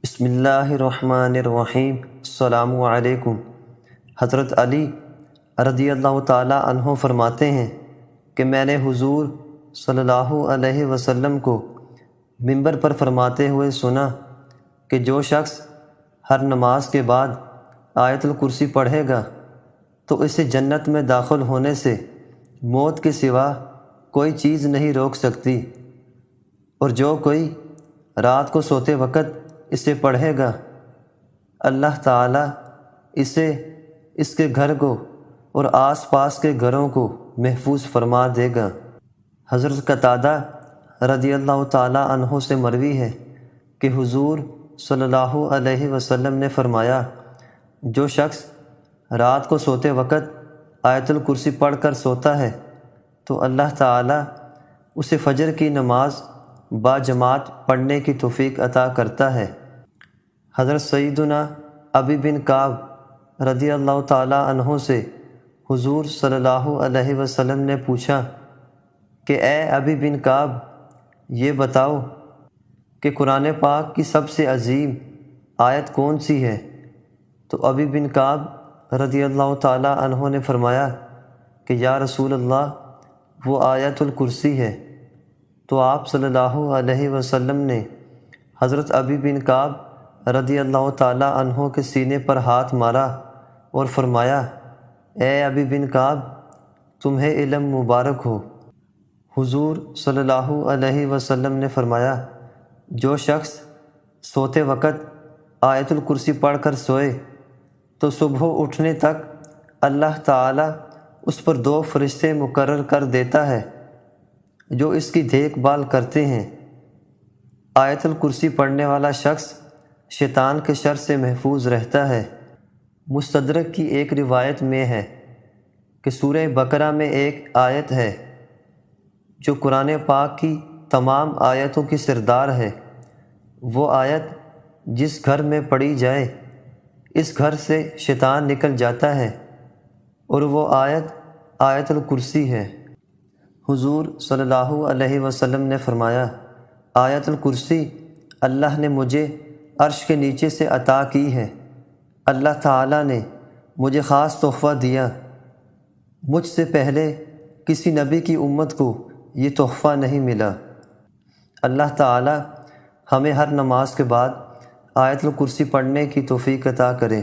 بسم اللہ الرحمن الرحیم۔ السلام علیکم۔ حضرت علی رضی اللہ تعالیٰ عنہ فرماتے ہیں کہ میں نے حضور صلی اللہ علیہ وسلم کو منبر پر فرماتے ہوئے سنا کہ جو شخص ہر نماز کے بعد آیت الکرسی پڑھے گا تو اسے جنت میں داخل ہونے سے موت کے سوا کوئی چیز نہیں روک سکتی، اور جو کوئی رات کو سوتے وقت اسے پڑھے گا اللہ تعالیٰ اسے، اس کے گھر کو اور آس پاس کے گھروں کو محفوظ فرما دے گا۔ حضرت قتادہ رضی اللہ تعالیٰ عنہ سے مروی ہے کہ حضور صلی اللہ علیہ وسلم نے فرمایا، جو شخص رات کو سوتے وقت آیت الکرسی پڑھ کر سوتا ہے تو اللہ تعالیٰ اسے فجر کی نماز با جماعت پڑھنے کی توفیق عطا کرتا ہے۔ حضرت سیدنا ابی بن کعب رضی اللہ تعالیٰ عنہ سے حضور صلی اللہ علیہ وسلم نے پوچھا کہ اے ابی بن کعب، یہ بتاؤ کہ قرآن پاک کی سب سے عظیم آیت کون سی ہے؟ تو ابی بن کعب رضی اللہ تعالیٰ عنہ نے فرمایا کہ یا رسول اللہ، وہ آیت الکرسی ہے۔ تو آپ صلی اللہ علیہ وسلم نے حضرت ابی بن کعب رضی اللہ تعالیٰ عنہ کے سینے پر ہاتھ مارا اور فرمایا، اے ابی بن کعب، تمہیں علم مبارک ہو۔ حضور صلی اللہ علیہ وسلم نے فرمایا، جو شخص سوتے وقت آیت الکرسی پڑھ کر سوئے تو صبح اٹھنے تک اللہ تعالیٰ اس پر 2 فرشتے مقرر کر دیتا ہے جو اس کی دیکھ بھال کرتے ہیں۔ آیت الکرسی پڑھنے والا شخص شیطان کے شر سے محفوظ رہتا ہے۔ مستدرک کی ایک روایت میں ہے کہ سورہ بقرہ میں ایک آیت ہے جو قرآن پاک کی تمام آیتوں کی سردار ہے۔ وہ آیت جس گھر میں پڑھی جائے اس گھر سے شیطان نکل جاتا ہے، اور وہ آیت الکرسی ہے۔ حضور صلی اللہ علیہ وسلم نے فرمایا، آیت الکرسی اللہ نے مجھے عرش کے نیچے سے عطا کی ہے۔ اللہ تعالیٰ نے مجھے خاص تحفہ دیا، مجھ سے پہلے کسی نبی کی امت کو یہ تحفہ نہیں ملا۔ اللہ تعالیٰ ہمیں ہر نماز کے بعد آیت الکرسی پڑھنے کی توفیق عطا کرے۔